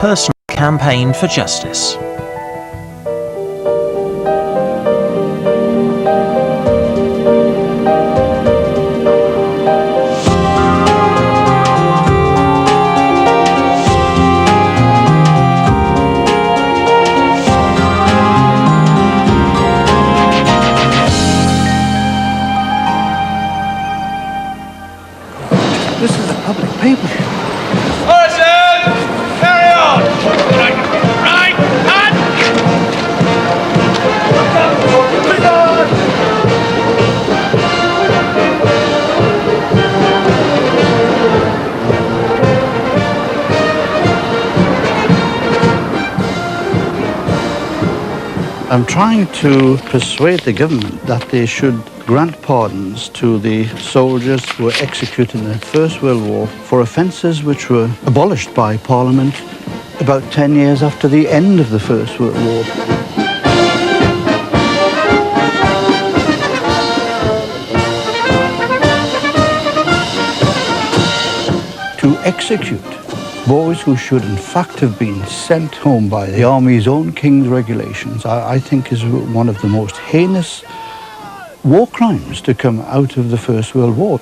personal campaign for justice. This is a public paper. Horses! Carry on! Right, cut! I'm trying to persuade the government that they should grant pardons to the soldiers who were executed in the First World War for offences which were abolished by Parliament about 10 years after the end of the First World War. To execute boys who should in fact have been sent home by the Army's own King's regulations, I think is one of the most heinous war crimes to come out of the First World War.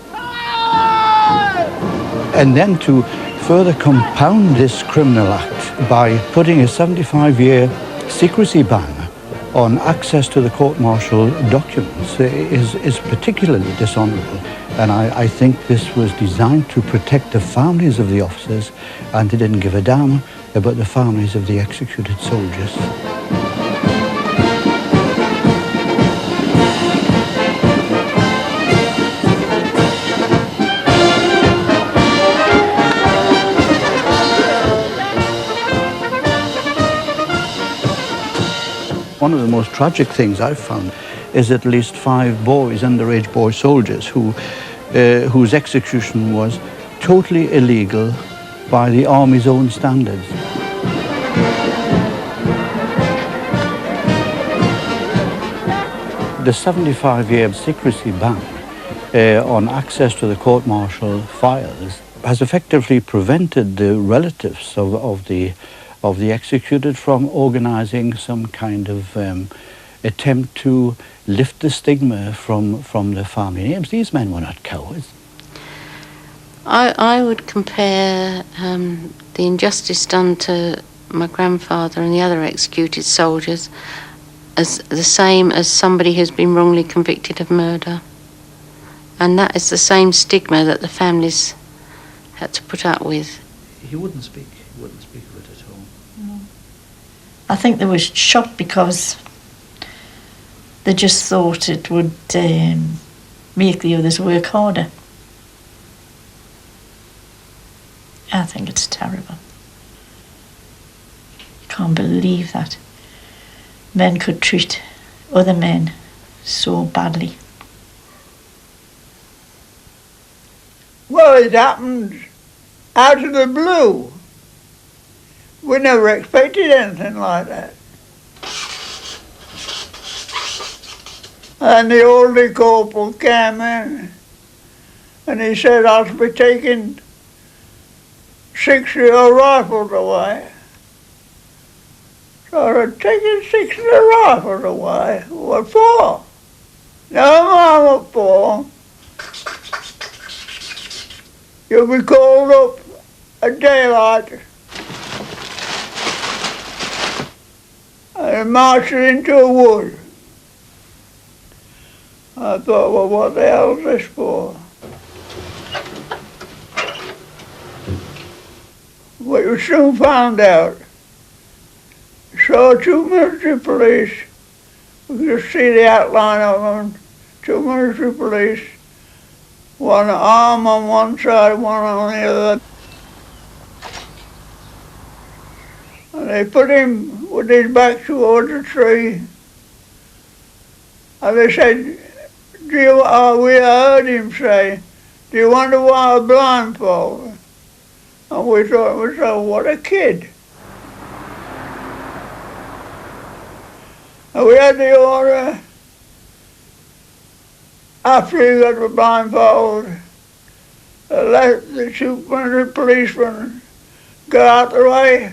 And then to further compound this criminal act by putting a 75-year secrecy ban on access to the court-martial documents is particularly dishonourable. And I think this was designed to protect the families of the officers, and they didn't give a damn about the families of the executed soldiers. One of the most tragic things I've found is at least 5 boys, underage boy soldiers, whose execution was totally illegal by the Army's own standards. The 75-year secrecy ban on access to the court-martial files has effectively prevented the relatives of the executed from organising some kind of attempt to lift the stigma from the family names. These men were not cowards. I would compare the injustice done to my grandfather and the other executed soldiers as the same as somebody who's been wrongly convicted of murder. And that is the same stigma that the families had to put up with. He wouldn't speak of it at all. No. I think they were shot because they just thought it would make the others work harder. I think it's terrible. Can't believe that men could treat other men so badly. Well, it happened out of the blue. We never expected anything like that. And the oldie corporal came in and he said, I'll be taking 6 of your rifles away. So I'd taken 6 of the rifles away. What for? No, Mum, what for? You'll be called up at daylight and marched into a wood. I thought, well, what the hell is this for? But you soon found out. Saw 2 military police. We could just see the outline of them. 2 military police. One arm on one side, one on the other. And they put him with his back towards the tree. And they said, we heard him say, do you want to wear a blindfold? And we thought, what a kid. And we had the order, after he got the blindfold, let the 200 policemen go out the way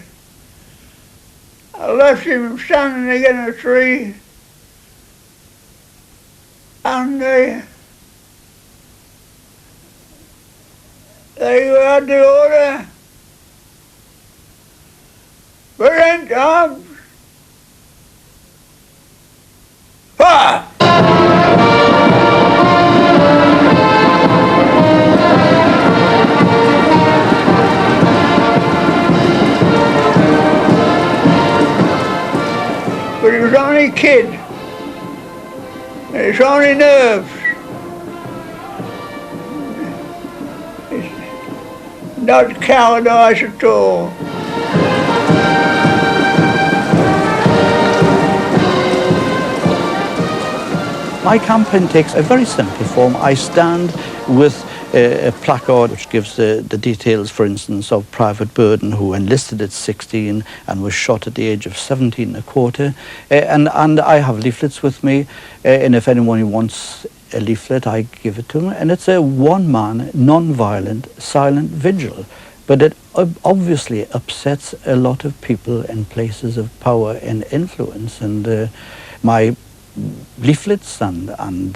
I left him standing against a tree, and they had the order, present arms, fire! But he was only a kid. It's only nerves. It's not cowardice at all. My campaign takes a very simple form. I stand with a placard which gives the details, for instance, of Private Burden, who enlisted at 16 and was shot at the age of 17 and a quarter. And I have leaflets with me, and if anyone wants a leaflet, I give it to them. And it's a one-man, non-violent, silent vigil. But it obviously upsets a lot of people in places of power and influence. And my leaflets and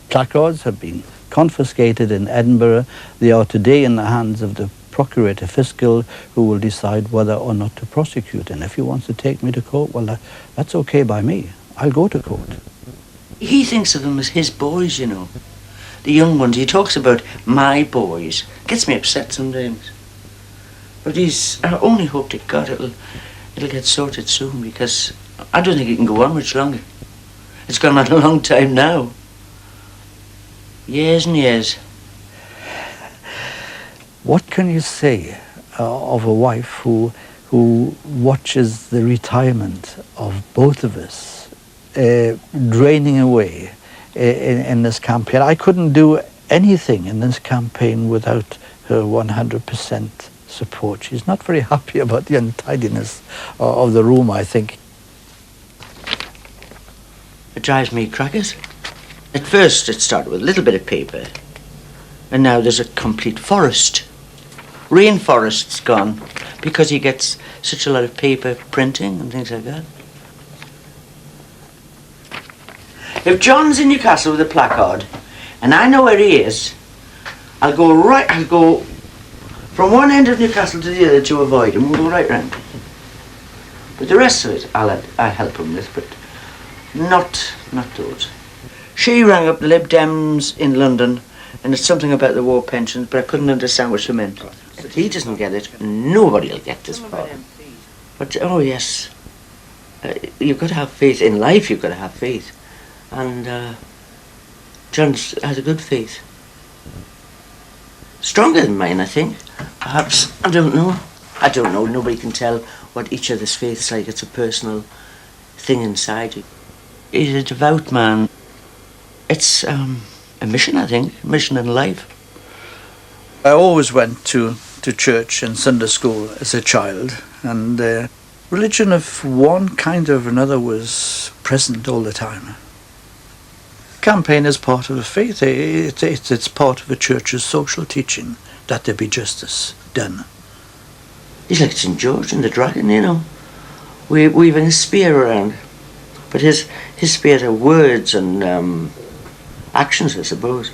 placards have been confiscated in Edinburgh. They are today in the hands of the Procurator Fiscal, who will decide whether or not to prosecute. And if he wants to take me to court, well, that's okay by me. I'll go to court. He thinks of them as his boys, you know. The young ones. He talks about my boys. Gets me upset sometimes. But I only hope to God it'll get sorted soon, because I don't think it can go on much longer. It's gone on a long time now. Years and years. What can you say of a wife who watches the retirement of both of us draining away in this campaign? I couldn't do anything in this campaign without her 100% support. She's not very happy about the untidiness of the room, I think. It drives me crackers. At first it started with a little bit of paper, and now there's a complete forest. Rainforest's gone because he gets such a lot of paper printing and things like that. If John's in Newcastle with a placard, and I know where he is, I'll go from one end of Newcastle to the other to avoid him. We'll go right round. But the rest of it, I'll help him with, but not those. She rang up the Lib Dems in London, and it's something about the war pensions, but I couldn't understand what she meant. But he doesn't get it, and nobody will get this far. But, oh yes, you've got to have faith. In life you've got to have faith. And John has a good faith. Stronger than mine, I think. Perhaps, I don't know, nobody can tell what each other's faith's like. It's a personal thing inside you. He's a devout man. It's a mission, I think, a mission in life. I always went to church and Sunday school as a child, and religion of one kind or another was present all the time. Campaign is part of a faith. It's part of a church's social teaching that there be justice done. He's like St. George and the Dragon, you know. Weaving a spear around. But his spears are words and actions, I suppose.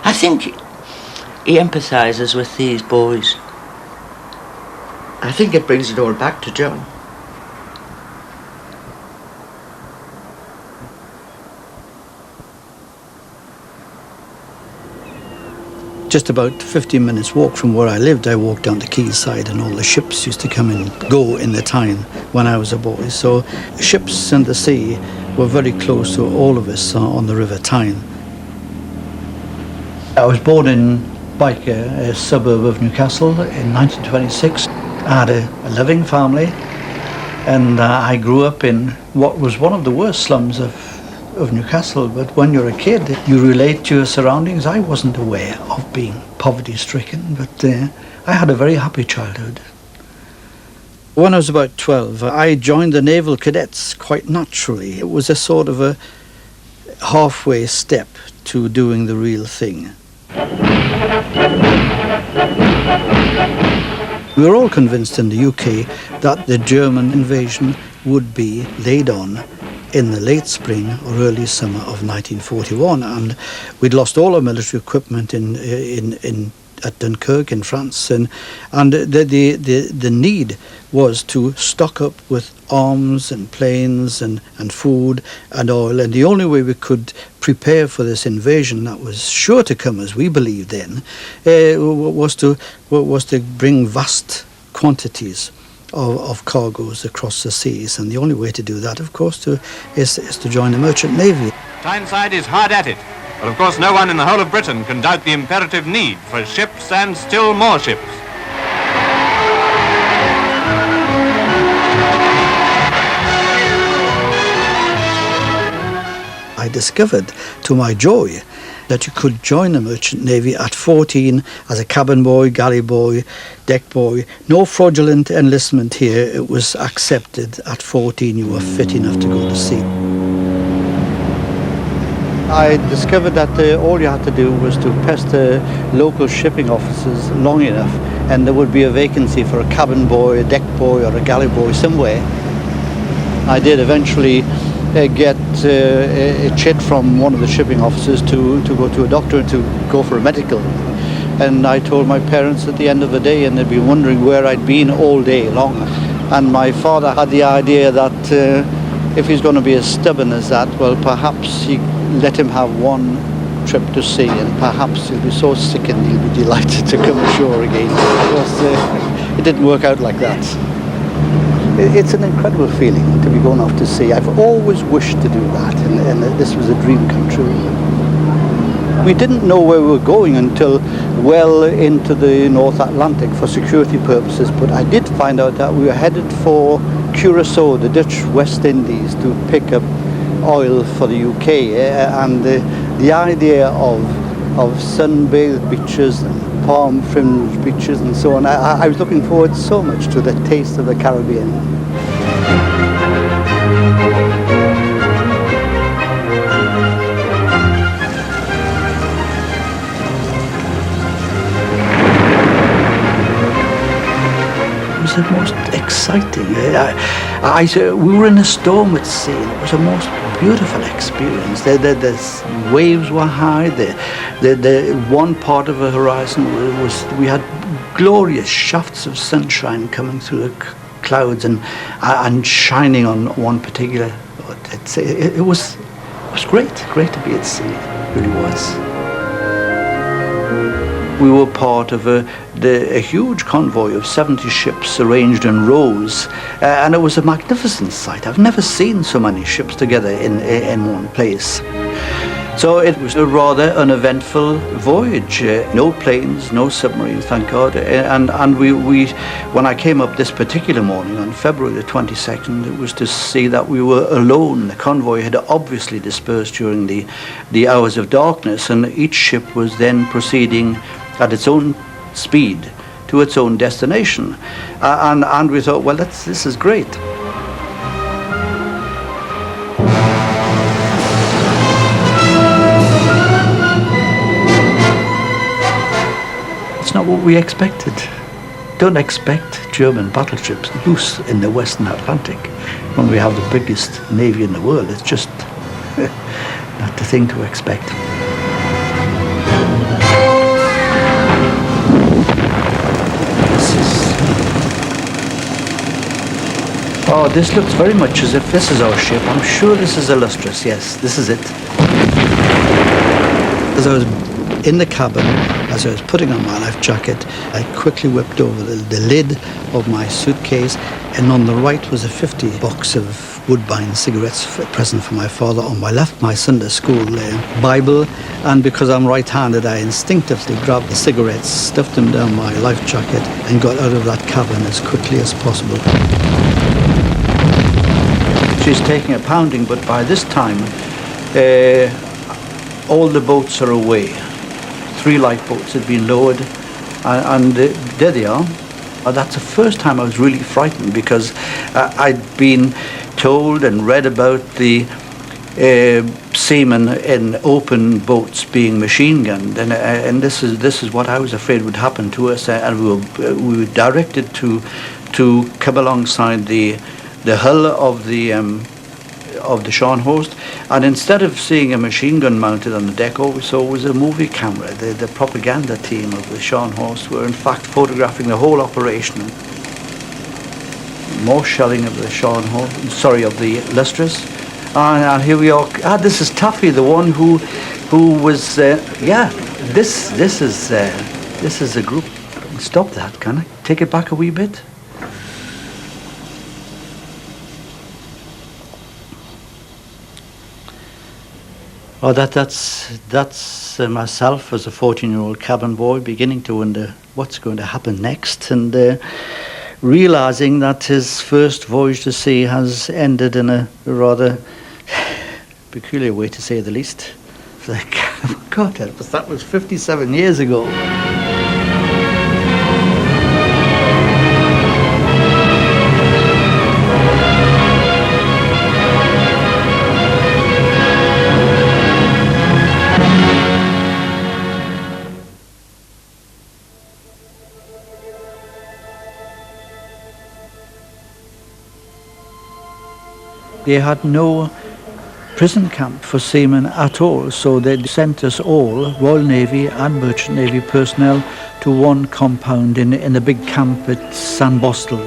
I think he empathises with these boys. I think it brings it all back to John. Just about 15 minutes walk from where I lived, I walked down the quayside, and all the ships used to come and go in the Tyne when I was a boy. So ships and the sea were very close to all of us on the River Tyne. I was born in Byker, a suburb of Newcastle, in 1926. I had a loving family, and I grew up in what was one of the worst slums of Newcastle. But when you're a kid, you relate to your surroundings. I wasn't aware of being poverty-stricken, but I had a very happy childhood. When I was about 12, I joined the Naval Cadets quite naturally. It was a sort of a halfway step to doing the real thing. We were all convinced in the UK that the German invasion would be laid on in the late spring or early summer of 1941, and we'd lost all our military equipment at Dunkirk in France, and the need was to stock up with arms and planes and food and oil, and the only way we could prepare for this invasion that was sure to come, as we believed then, was to bring vast quantities of cargoes across the seas, and the only way to do that, of course, is to join the merchant navy. Tyneside is hard at it, but of course no one in the whole of Britain can doubt the imperative need for ships and still more ships. I discovered, to my joy, that you could join the merchant navy at 14 as a cabin boy, galley boy, deck boy. No fraudulent enlistment here. It was accepted. At 14 you were fit enough to go to sea. I discovered that all you had to do was to pester local shipping officers long enough, and there would be a vacancy for a cabin boy, a deck boy or a galley boy somewhere. I did eventually get a chit from one of the shipping officers to go to a doctor, to go for a medical. And I told my parents at the end of the day, and they'd be wondering where I'd been all day long. And my father had the idea that if he's going to be as stubborn as that, well, perhaps he let him have one trip to sea, and perhaps he'll be so sick and he'll be delighted to come ashore again. Of course, it didn't work out like that. It's an incredible feeling to be going off to sea. I've always wished to do that, and this was a dream come true. We didn't know where we were going until well into the North Atlantic for security purposes, but I did find out that we were headed for Curacao, the Dutch West Indies, to pick up oil for the UK, and the idea of sun-bathed beaches and palm-fringed beaches and so on. I was looking forward so much to the taste of the Caribbean. It was the most exciting. We were in a storm at sea, and it was a most beautiful experience. The waves were high. The one part of the horizon we had glorious shafts of sunshine coming through the clouds and shining on one particular. It was great to be at sea. It really was. We were part of a huge convoy of 70 ships arranged in rows, and it was a magnificent sight. I've never seen so many ships together in one place. So it was a rather uneventful voyage. No planes, no submarines, thank God. And we when I came up this particular morning on February the 22nd, it was to see that we were alone. The convoy had obviously dispersed during the hours of darkness, and each ship was then proceeding at its own speed to its own destination. And we thought, well, this is great. It's not what we expected. Don't expect German battleships loose in the Western Atlantic when we have the biggest navy in the world. It's just not the thing to expect. Oh, this looks very much as if this is our ship. I'm sure this is illustrious. Yes, this is it. As I was in the cabin, as I was putting on my life jacket, I quickly whipped over the lid of my suitcase, and on the right was a 50 box of Woodbine cigarettes, a present for my father. On my left, my Sunday school Bible, and because I'm right-handed, I instinctively grabbed the cigarettes, stuffed them down my life jacket, and got out of that cabin as quickly as possible. She's taking a pounding, but by this time, all the boats are away. 3 lifeboats had been lowered, and there they are. That's the first time I was really frightened, because I'd been told and read about the seamen in open boats being machine gunned, and this is what I was afraid would happen to us, and we were directed to come alongside the hull of the Sean Host, and instead of seeing a machine gun mounted on the deck, all we saw was a movie camera. The propaganda team of the Sean Host were in fact photographing the whole operation. More shelling of the Sean Host, sorry, of the Lustrous. And here we are. This is Taffy, the one who was. This is a group. Stop that, can I? Take it back a wee bit. Oh, that's myself as a 14-year-old cabin boy, beginning to wonder what's going to happen next, and realizing that his first voyage to sea has ended in a rather peculiar way, to say the least. God, that was 57 years ago. They had no prison camp for seamen at all, so they sent us all, Royal Navy and Merchant Navy personnel, to one compound in the big camp at San Bostel.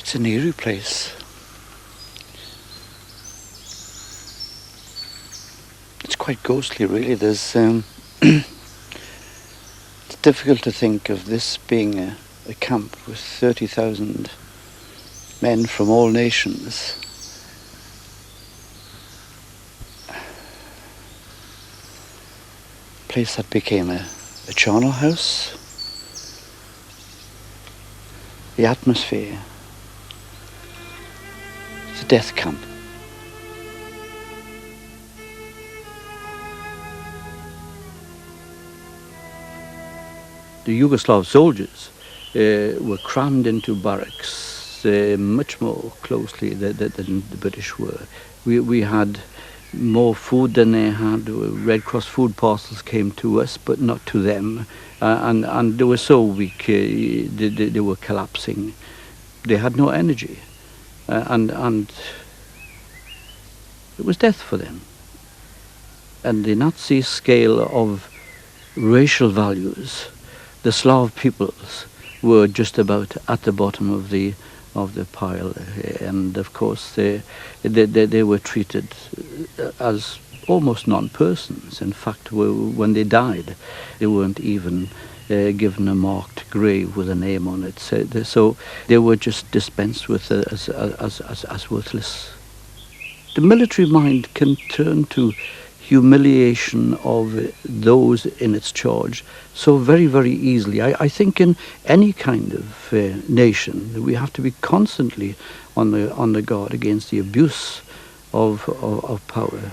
It's an eerie place. It's quite ghostly, really. There's it's difficult to think of this being a camp with 30,000 men from all nations. A place that became a charnel house. The atmosphere. It's a death camp. The Yugoslav soldiers were crammed into barracks much more closely than the British were. We had more food than they had. Red Cross food parcels came to us, but not to them. And they were so weak, they were collapsing. They had no energy. And it was death for them. And the Nazi scale of racial values, the Slav peoples were just about at the bottom of the pile, and of course they were treated as almost non-persons. In fact, when they died, they weren't even given a marked grave with a name on it. So they were just dispensed with as worthless. The military mind can turn to humiliation of those in its charge so very, very easily. I think in any kind of nation we have to be constantly on the guard against the abuse of power.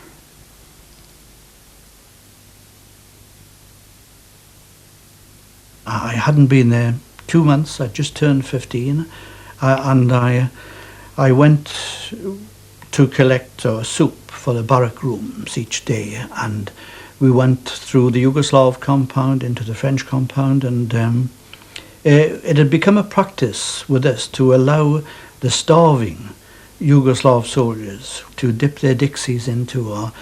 hadn't been there 2 months. I just turned 15, and I went to collect soup for the barrack rooms each day, and we went through the Yugoslav compound into the French compound, and it had become a practice with us to allow the starving Yugoslav soldiers to dip their dixies into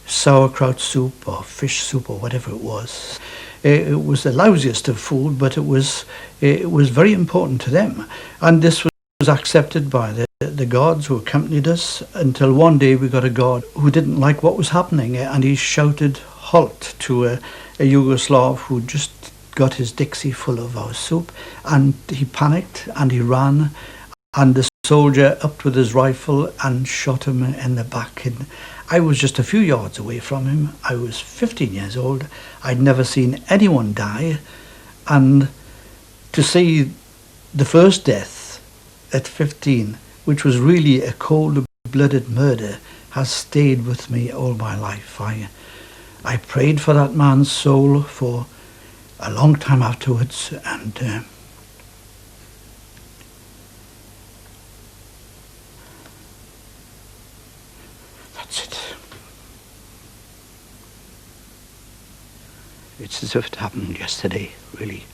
sauerkraut soup or fish soup or whatever it was. It was the lousiest of food, but it was very important to them, and this was accepted by the guards who accompanied us, until one day we got a guard who didn't like what was happening, and he shouted halt to a Yugoslav who just got his dixie full of our soup, and he panicked and he ran, and the soldier upped with his rifle and shot him in the back. And I was just a few yards away from him. I was 15 years old. I'd never seen anyone die, and to see the first death at 15, which was really a cold-blooded murder, has stayed with me all my life. I prayed for that man's soul for a long time afterwards, and that's it. It's as if it happened yesterday, really.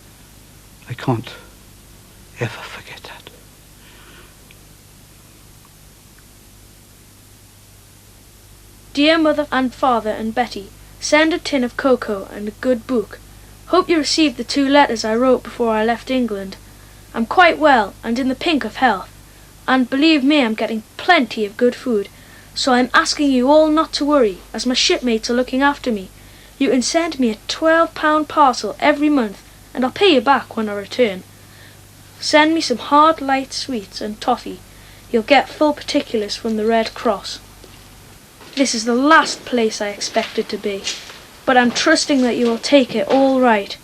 I can't ever forget that. Dear Mother and Father and Betty, send a tin of cocoa and a good book. Hope you received the 2 letters I wrote before I left England. I'm quite well and in the pink of health, and believe me, I'm getting plenty of good food, so I'm asking you all not to worry, as my shipmates are looking after me. You can send me a £12 parcel every month, and I'll pay you back when I return. Send me some hard light sweets and toffee. You'll get full particulars from the Red Cross. This is the last place I expected to be, but I'm trusting that you will take it all right.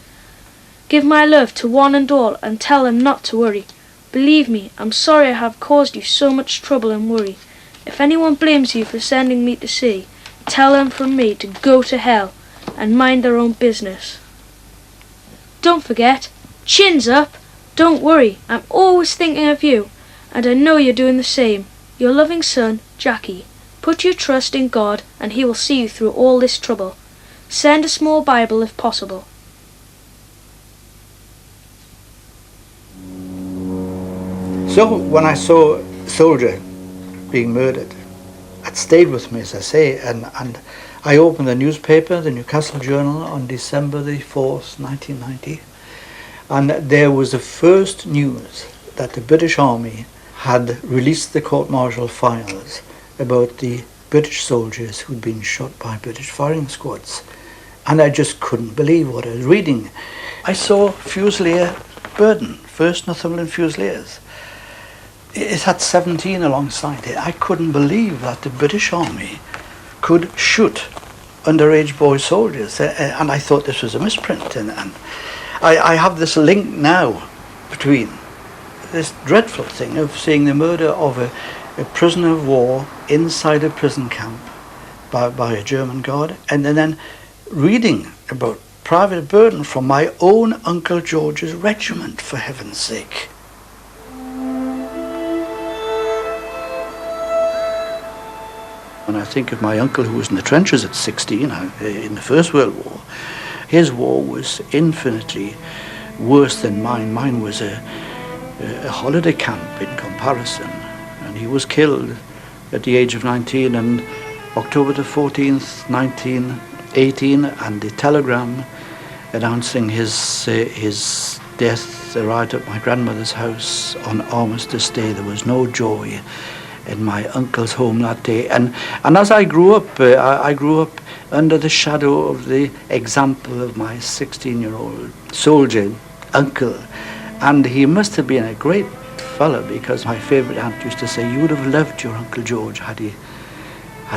Give my love to one and all, and tell them not to worry. Believe me, I'm sorry I have caused you so much trouble and worry. If anyone blames you for sending me to sea, tell them from me to go to hell and mind their own business. Don't forget, chins up. Don't worry, I'm always thinking of you, and I know you're doing the same. Your loving son, Jackie. Put your trust in God, and he will see you through all this trouble. Send a small Bible if possible. So when I saw a soldier being murdered, it stayed with me, as I say, and I opened the newspaper, the Newcastle Journal, on December the 4th, 1990, and there was the first news that the British Army had released the court-martial files about the British soldiers who'd been shot by British firing squads. And I just couldn't believe what I was reading. I saw Fusilier Burden, 1st Northumberland Fusiliers. It had 17 alongside it. I couldn't believe that the British Army could shoot underage boy soldiers, and I thought this was a misprint. And I have this link now between this dreadful thing of seeing the murder of a prisoner of war inside a prison camp by a German guard, and then reading about Private Burden from my own Uncle George's regiment, for heaven's sake. When I think of my uncle who was in the trenches at 16 in the First World War, his war was infinitely worse than mine. Mine was a holiday camp in comparison, and he was killed at the age of 19 on October the 14th, 1918, and the telegram announcing his death arrived at my grandmother's house on Armistice Day. There was no joy in my uncle's home that day, and as I grew up, I grew up under the shadow of the example of my 16-year-old soldier uncle, and he must have been a great fellow, because my favourite aunt used to say, you would have loved your Uncle George had he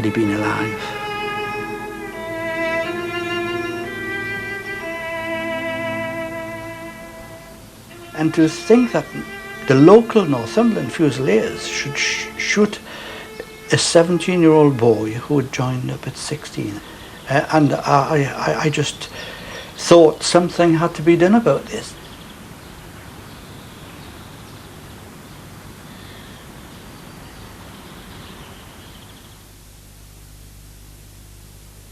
been alive. And to think that the local Northumberland Fusiliers should shoot a 17-year-old boy who had joined up at 16. And I just thought something had to be done about this.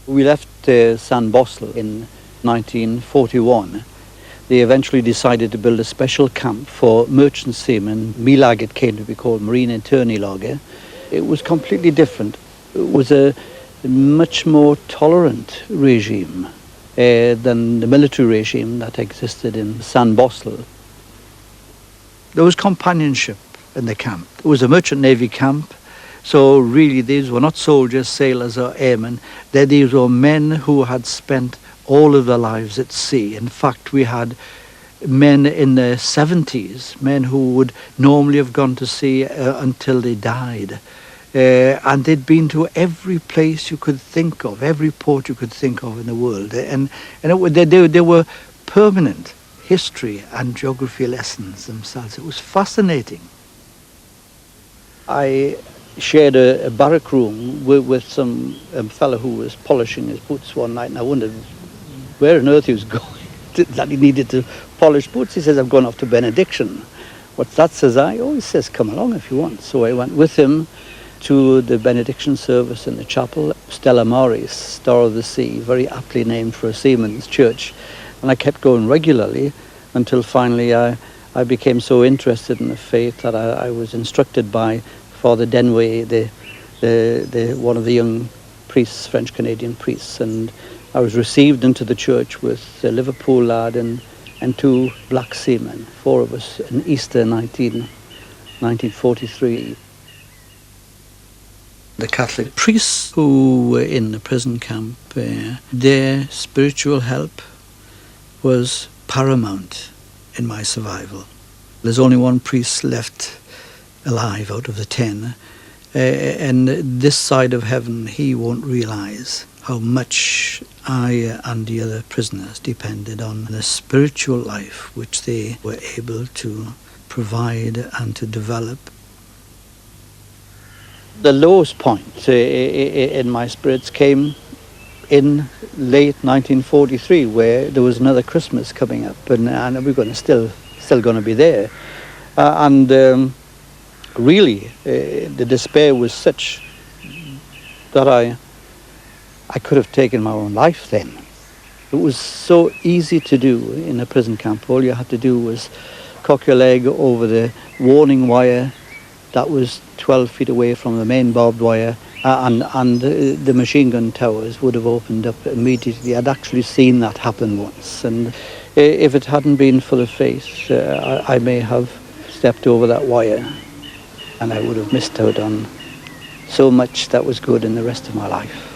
We left San Bostel in 1941. They eventually decided to build a special camp for merchant seamen. Milag it came to be called, Marine Interne Lager. It was completely different. It was a much more tolerant regime than the military regime that existed in San Bostel. There was companionship in the camp. It was a merchant navy camp, so really these were not soldiers, sailors or airmen. These were men who had spent all of their lives at sea. In fact, we had men in their 70s, men who would normally have gone to sea until they died. And they'd been to every place you could think of, every port you could think of in the world. They were permanent history and geography lessons themselves. It was fascinating. I shared a barrack room with some fellow who was polishing his boots one night, and I wondered where on earth he was going, that he needed to polish boots. He says, "I've gone off to benediction." "What's that?" says I. "Oh," he says, "come along if you want." So I went with him to the benediction service in the chapel. Stella Maris, Star of the Sea, very aptly named for a seaman's church. And I kept going regularly until finally I became so interested in the faith that I was instructed by Father Denway, one of the young priests, French-Canadian priests, and I was received into the church with a Liverpool lad and 2 black seamen, 4 of us, in Easter 1943. The Catholic priests who were in the prison camp, their spiritual help was paramount in my survival. There's only 1 priest left alive out of the 10, and this side of heaven he won't realize how much I and the other prisoners depended on the spiritual life which they were able to provide and to develop. The lowest point in my spirits came in late 1943, where there was another Christmas coming up, and we're going to still going to be there, really the despair was such that I could have taken my own life then. It was so easy to do in a prison camp. All you had to do was cock your leg over the warning wire that was 12 feet away from the main barbed wire, and the machine gun towers would have opened up immediately. I'd actually seen that happen once, and if it hadn't been for the faith, I may have stepped over that wire, and I would have missed out on so much that was good in the rest of my life.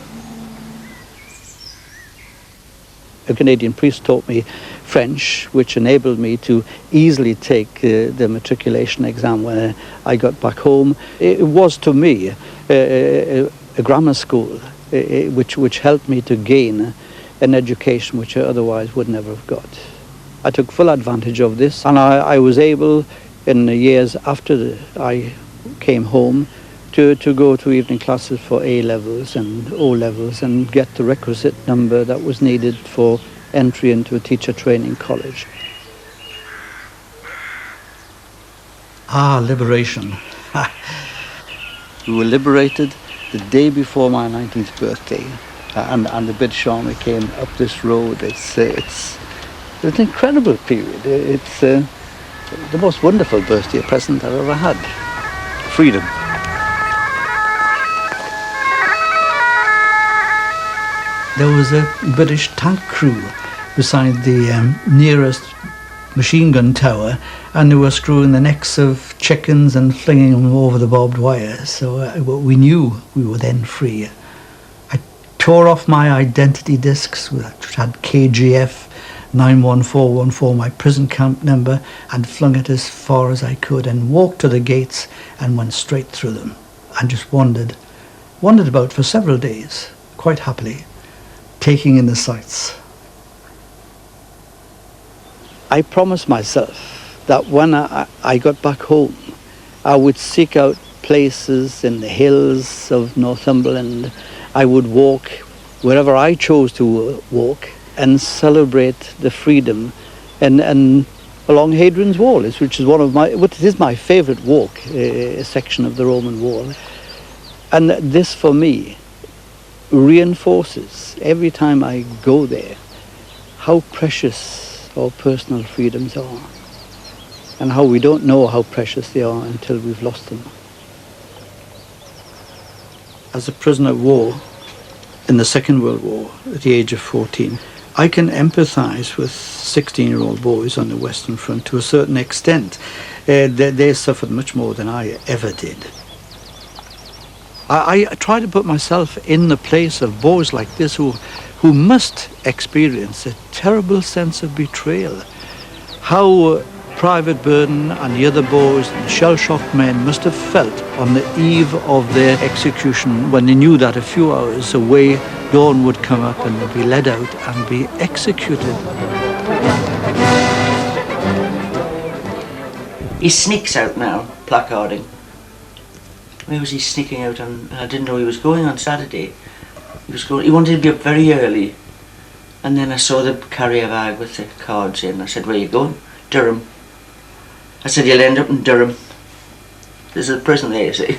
A Canadian priest taught me French, which enabled me to easily take the matriculation exam when I got back home. It was to me a grammar school, which helped me to gain an education which I otherwise would never have got. I took full advantage of this, and I was able, in the years after I came home, to go to evening classes for A-levels and O-levels and get the requisite number that was needed for entry into a teacher training college. Liberation. We were liberated the day before my 19th birthday, and the British Army came up this road. It's an incredible period. It's the most wonderful birthday present I've ever had. Freedom. There was a British tank crew beside the nearest machine gun tower, and they were screwing the necks of chickens and flinging them over the barbed wire. So we knew we were then free. I tore off my identity discs, which had KGF 91414, my prison camp number, and flung it as far as I could, and walked to the gates and went straight through them, and just wandered about for several days, quite happily, taking in the sights. I promised myself that when I got back home, I would seek out places in the hills of Northumberland. I would walk wherever I chose to walk and celebrate the freedom and along Hadrian's Wall, which is my favourite walk, a section of the Roman Wall. And this for me reinforces every time I go there how precious our personal freedoms are, and how we don't know how precious they are until we've lost them. As a prisoner of war in the Second World War at the age of 14, I can empathize with 16-year-old boys on the Western Front to a certain extent. They suffered much more than I ever did. I try to put myself in the place of boys like this who must experience a terrible sense of betrayal. How Private Burden and the other boys and the shell-shocked men must have felt on the eve of their execution when they knew that a few hours away dawn would come up and they'd be led out and be executed. He sneaks out now, placarding. Where was he sneaking out on? I didn't know he was going on Saturday. He wanted to be up very early. And then I saw the carrier bag with the cards in. I said, "Where are you going?" "Durham." I said, "You'll end up in Durham. There's a prison there, you see."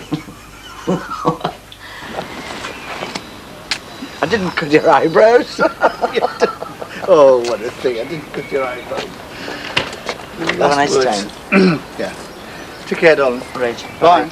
I didn't cut your eyebrows. Oh, what a thing. I didn't cut your eyebrows. Have a nice time. Yeah. Take care, darling. Right. Bye.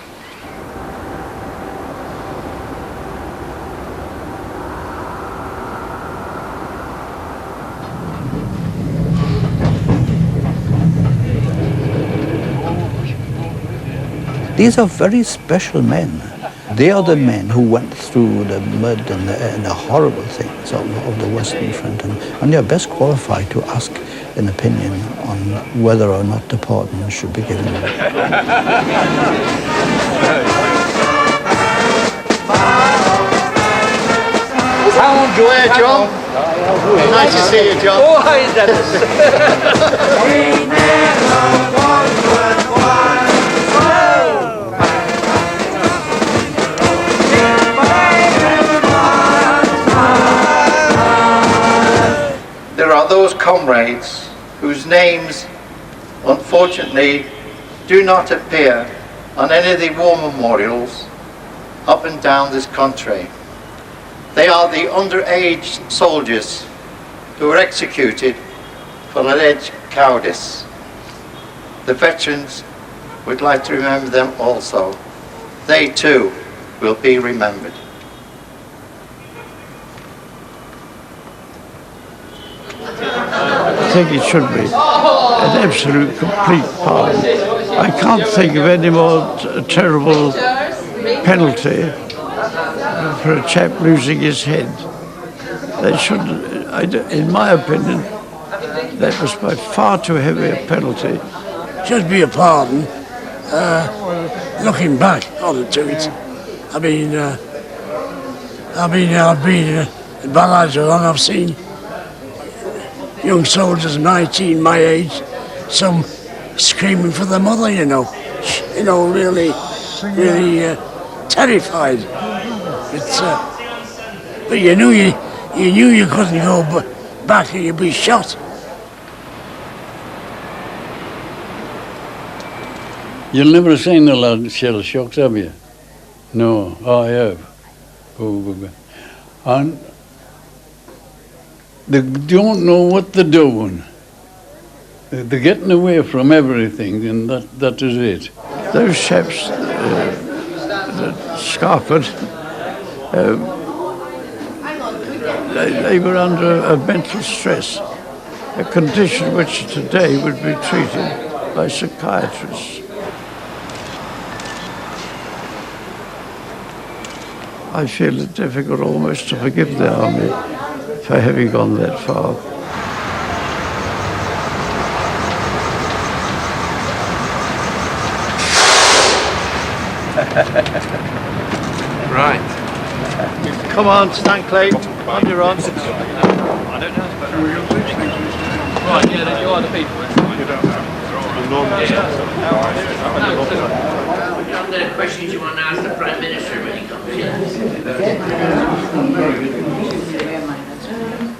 These are very special men. They are the men who went through the mud and the horrible things of the Western Front, and they are best qualified to ask an opinion on whether or not the pardon should be given. How on your way, John? Nice to see you, John. Oh, hi, Dennis. There are those comrades whose names, unfortunately, do not appear on any of the war memorials up and down this country. They are the underage soldiers who were executed for alleged cowardice. The veterans would like to remember them also. They too will be remembered. I think it should be an absolute, complete pardon. I can't think of any more terrible penalty for a chap losing his head. They should, in my opinion, that was by far too heavy a penalty. Should be a pardon. Looking back on it, I've been in Bangladesh and I've seen young soldiers 19, my age, some screaming for their mother, really terrified. But you knew you couldn't go back and you'd be shot. You've never seen the lad shell shocked, have you? No, I have. Oh, and they don't know what they're doing. They're getting away from everything, and that is it. Those chaps that scarpered, they were under a mental stress, a condition which today would be treated by psychiatrists. I feel it difficult almost to forgive the army for having gone that far. Right. Come on, Stanley. On your own. I don't know. Right, yeah, then you are the people. You don't know. Are there questions you want to ask the Prime Minister when he comes in?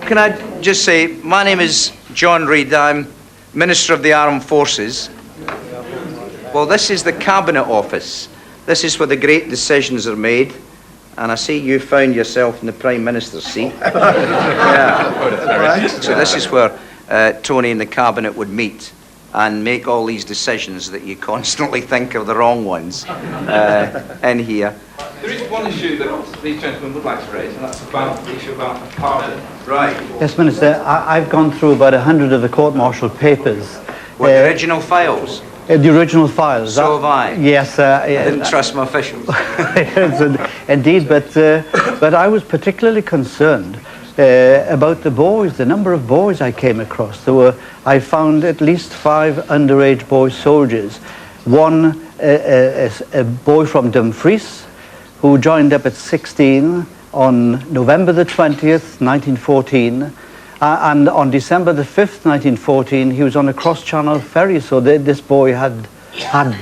Can I just say, my name is John Reid. I'm Minister of the Armed Forces. Well, this is the Cabinet Office. This is where the great decisions are made. and I see you found yourself in the Prime Minister's seat. Yeah. So this is where Tony and the Cabinet would meet and make all these decisions that you constantly think are the wrong ones in here. There is one issue that these gentlemen would like to raise, and that's about the issue about a pardon. Right. Yes, Minister, I've gone through about 100 of the court-martial papers. What, the original files? The original files. So have I. Yes. I didn't trust my officials. Yes, indeed, but I was particularly concerned about the boys, the number of boys I came across. I found at least 5 underage boy soldiers. One, a boy from Dumfries, who joined up at 16 on November the 20th, 1914, and on December the 5th, 1914, he was on a cross-channel ferry, so this boy had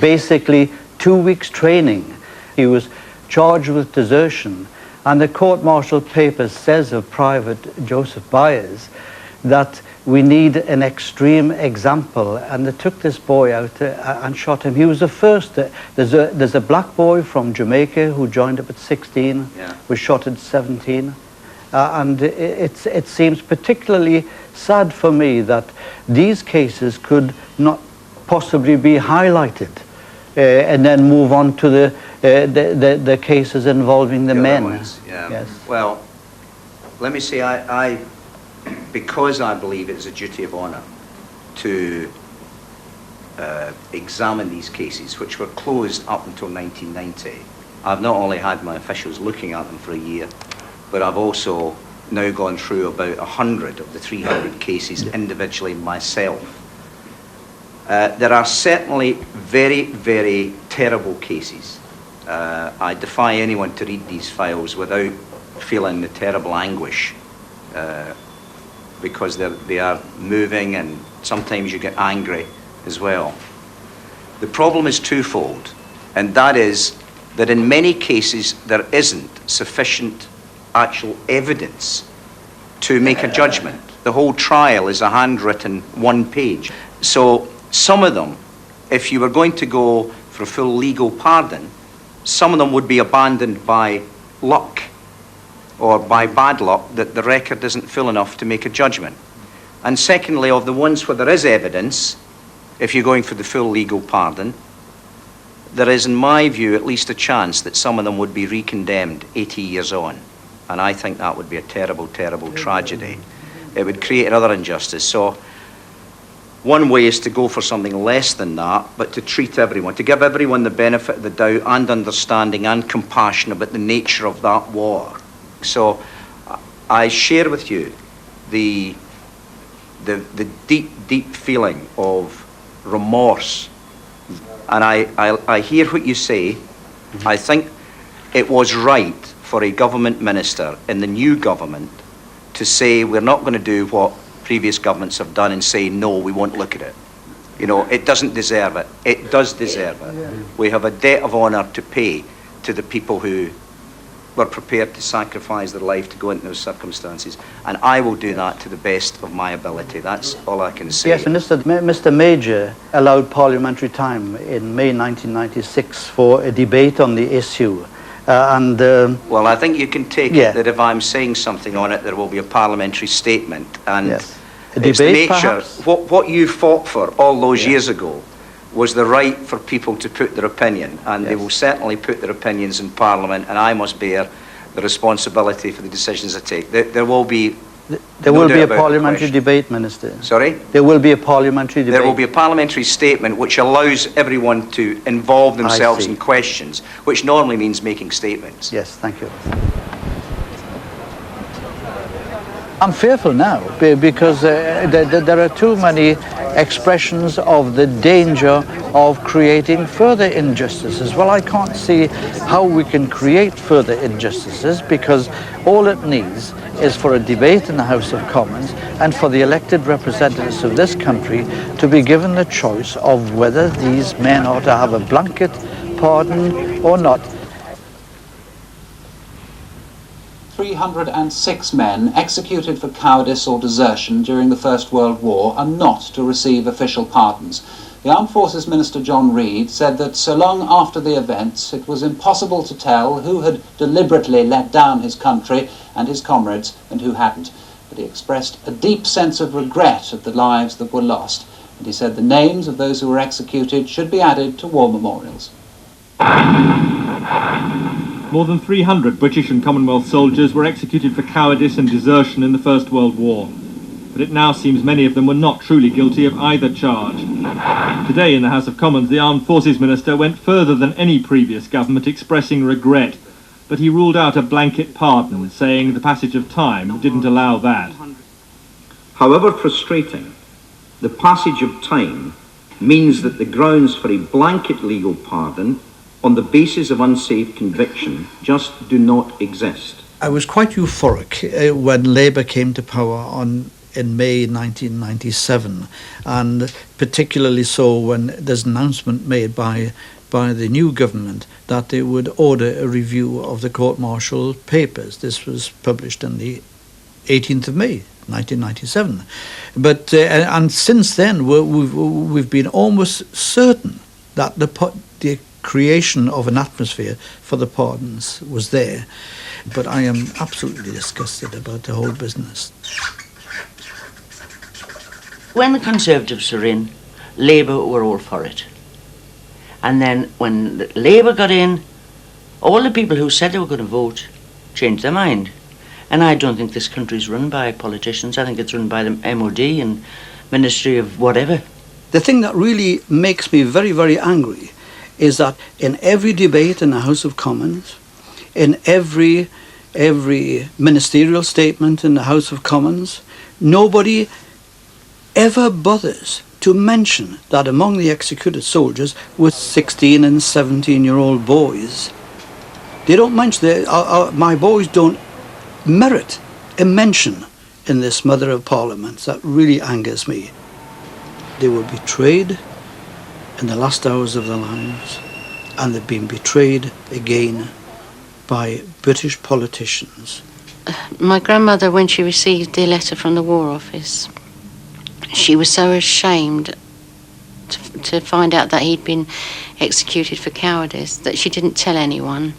basically 2 weeks training. He was charged with desertion, and the court-martial paper says of Private Joseph Byers that we need an extreme example, and they took this boy out and shot him. He was the first. There's a black boy from Jamaica who joined up at 16, was shot at 17, and it seems particularly sad for me that these cases could not possibly be highlighted and then move on to the cases involving the men. Yeah. Yes. Well, let me say, because I believe it's a duty of honour to examine these cases, which were closed up until 1990, I've not only had my officials looking at them for a year, but I've also now gone through about 100 of the 300 cases individually myself. There are certainly very, very terrible cases. I defy anyone to read these files without feeling the terrible anguish, because they are moving, and sometimes you get angry as well. The problem is twofold, and that is that in many cases there isn't sufficient actual evidence to make a judgment. The whole trial is a handwritten 1 page. So some of them, if you were going to go for a full legal pardon, some of them would be abandoned by luck or by bad luck, that the record isn't full enough to make a judgment. And secondly, of the ones where there is evidence, if you're going for the full legal pardon, there is, in my view, at least a chance that some of them would be recondemned 80 years on. And I think that would be a terrible, terrible tragedy. It would create another injustice. So one way is to go for something less than that, but to treat everyone, to give everyone the benefit of the doubt and understanding and compassion about the nature of that war. So I share with you the deep, deep feeling of remorse. And I hear what you say. I think it was right for a government minister in the new government to say we're not going to do what previous governments have done and say no, we won't look at it. You know, it doesn't deserve it. It does deserve it. We have a debt of honour to pay to the people who were prepared to sacrifice their life to go into those circumstances, and I will do that to the best of my ability. That's all I can say. Yes, and Mr. Major allowed parliamentary time in May 1996 for a debate on the issue. Well, I think you can take it that if I'm saying something on it, there will be a parliamentary statement. And yes. A it's debate, the nature. perhaps? What you fought for all those years ago was the right for people to put their opinion, and they will certainly put their opinions in Parliament, and I must bear the responsibility for the decisions I take. There will be There will be a parliamentary debate, Minister. Sorry? There will be a parliamentary debate. There will be a parliamentary statement which allows everyone to involve themselves in questions, which normally means making statements. Yes, thank you. I'm fearful now because there are too many expressions of the danger of creating further injustices. Well, I can't see how we can create further injustices, because all it needs is for a debate in the House of Commons and for the elected representatives of this country to be given the choice of whether these men ought to have a blanket pardon or not. 306 men executed for cowardice or desertion during the First World War are not to receive official pardons. The Armed Forces Minister John Reid said that so long after the events it was impossible to tell who had deliberately let down his country and his comrades and who hadn't. But he expressed a deep sense of regret at the lives that were lost, and he said the names of those who were executed should be added to war memorials. More than 300 British and Commonwealth soldiers were executed for cowardice and desertion in the First World War. But it now seems many of them were not truly guilty of either charge. Today in the House of Commons, the Armed Forces Minister went further than any previous government, expressing regret. But he ruled out a blanket pardon, saying the passage of time didn't allow that. However frustrating, the passage of time means that the grounds for a blanket legal pardon on the basis of unsafe conviction just do not exist. I was quite euphoric when Labour came to power in May 1997, and particularly so when there's an announcement made by the new government that they would order a review of the court-martial papers. This was published on the 18th of May 1997. But and since then we've been almost certain that the creation of an atmosphere for the pardons was there. But I am absolutely disgusted about the whole business. When the Conservatives were in, Labour were all for it. And then when Labour got in, all the people who said they were going to vote changed their mind. And I don't think this country's run by politicians. I think it's run by the MOD and Ministry of whatever. The thing that really makes me very, very angry is that in every debate in the House of Commons, in every ministerial statement in the House of Commons, nobody ever bothers to mention that among the executed soldiers were 16 and 17-year-old boys. They don't mention, my boys don't merit a mention in this Mother of Parliaments. That really angers me. They were betrayed in the last hours of their lives, and they've been betrayed again by British politicians. My grandmother, when she received the letter from the War Office, she was so ashamed to find out that he'd been executed for cowardice that she didn't tell anyone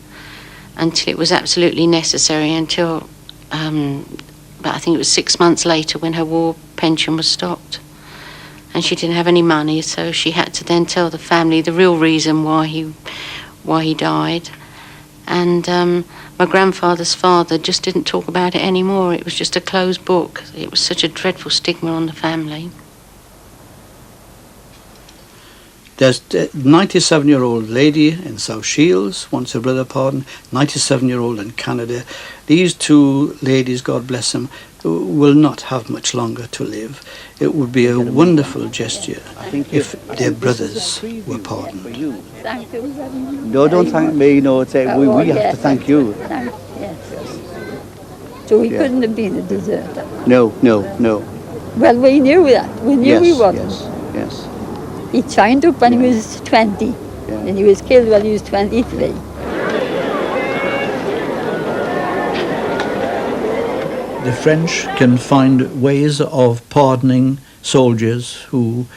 until it was absolutely necessary, until but I think it was 6 months later when her war pension was stopped. And she didn't have any money, so she had to then tell the family the real reason why he died. And my grandfather's father just didn't talk about it anymore. It was just a closed book. It was such a dreadful stigma on the family. There's a 97-year-old lady in South Shields, wants her brother pardoned, 97-year-old in Canada. These two ladies, God bless them, will not have much longer to live. It would be a wonderful gesture if their brothers were pardoned. Thank you very much. No, don't thank me. No, it's we have to thank you. Yes. So he couldn't have been a deserter. No. Well, we knew that. We knew he wasn't. Yes. He signed up when he was 20, and he was killed when he was 23. The French can find ways of pardoning soldiers who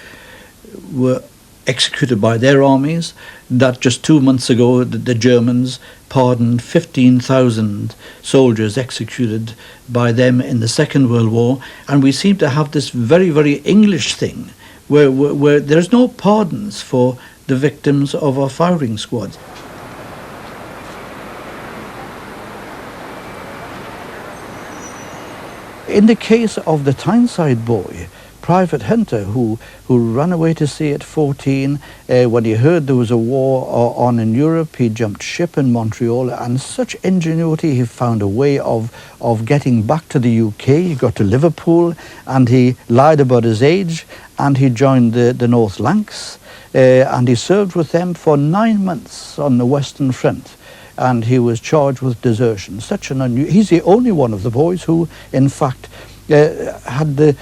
were executed by their armies. That just 2 months ago the Germans pardoned 15,000 soldiers executed by them in the Second World War, and we seem to have this very, very English thing where there's no pardons for the victims of our firing squads. In the case of the Tyneside boy, Private Hunter, who ran away to sea at 14, when he heard there was a war on in Europe, he jumped ship in Montreal, and such ingenuity, he found a way of getting back to the UK. He got to Liverpool, and he lied about his age, and he joined the North Lancs, and he served with them for 9 months on the Western Front. And he was charged with desertion. He's the only one of the boys who, in fact, had the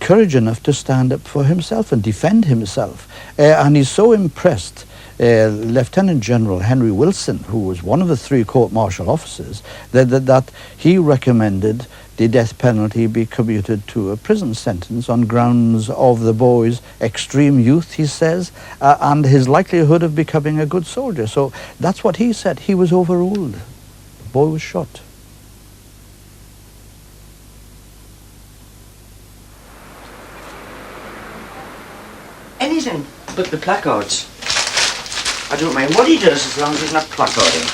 courage enough to stand up for himself and defend himself. And he's so impressed, Lieutenant General Henry Wilson, who was one of the 3 court-martial officers, that he recommended the death penalty be commuted to a prison sentence on grounds of the boy's extreme youth, he says, and his likelihood of becoming a good soldier. So that's what he said. He was overruled. The boy was shot. Anything but the placards. I don't mind what he does as long as he's not placarding.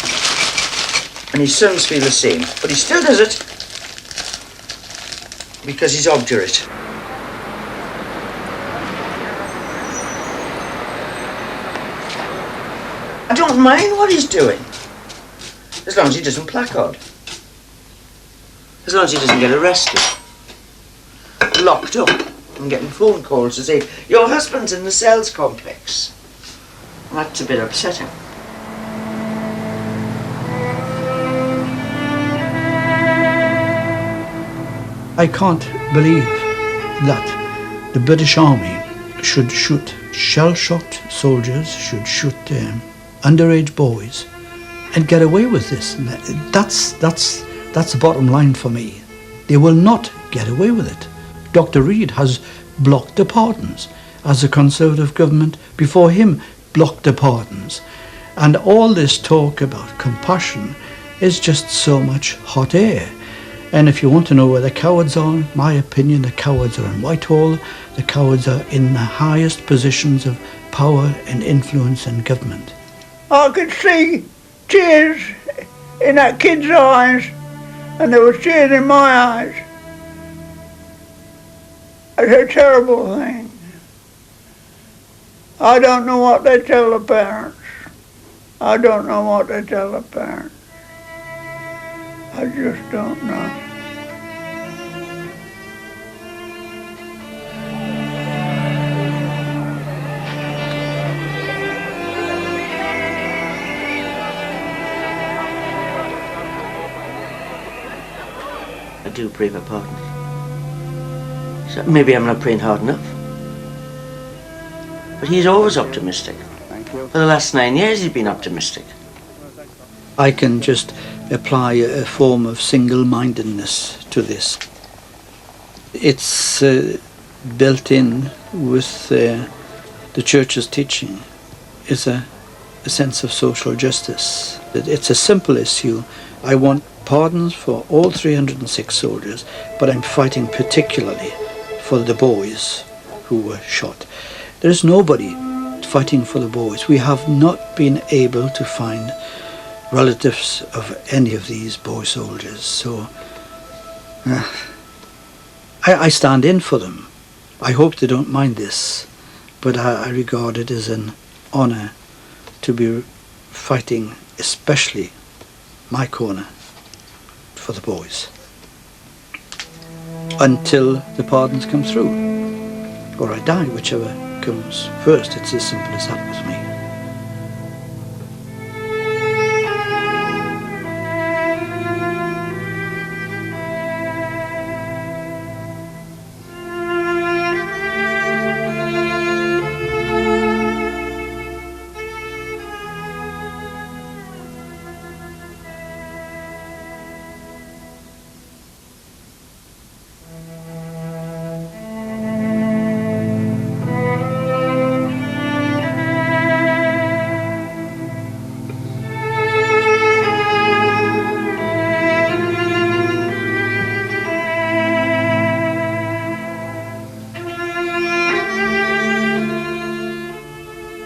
And his sons feel the same, but he still does it because he's obdurate. I don't mind what he's doing as long as he doesn't placard. As long as he doesn't get arrested, locked up, and getting phone calls to say, your husband's in the cells complex. That's a bit upsetting. I can't believe that the British Army should shoot shell-shocked soldiers, should shoot underage boys, and get away with this. That's the bottom line for me. They will not get away with it. Dr. Reid has blocked the pardons, as the Conservative government before him blocked the pardons. And all this talk about compassion is just so much hot air. And if you want to know where the cowards are, in my opinion, the cowards are in Whitehall. The cowards are in the highest positions of power and influence in government. I could see tears in that kid's eyes, and there was tears in my eyes. It's a terrible thing. I don't know what they tell the parents. I don't know what they tell the parents. I just don't know. I do pray for pardon. So maybe I'm not praying hard enough. But he's always optimistic. Thank you. For the last 9 years he's been optimistic. I can just apply a form of single-mindedness to this. It's built in with the Church's teaching. Is a sense of social justice. It's a simple issue. I want pardons for all 306 soldiers, but I'm fighting particularly for the boys who were shot. There's nobody fighting for the boys. We have not been able to find relatives of any of these boy soldiers, so I stand in for them. I hope they don't mind this, but I regard it as an honour to be fighting, especially my corner, for the boys, until the pardons come through, or I die, whichever comes first. It's as simple as that with me.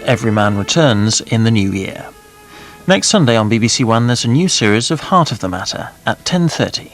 Everyman returns in the new year. Next Sunday on BBC One there's a new series of Heart of the Matter at 10:30.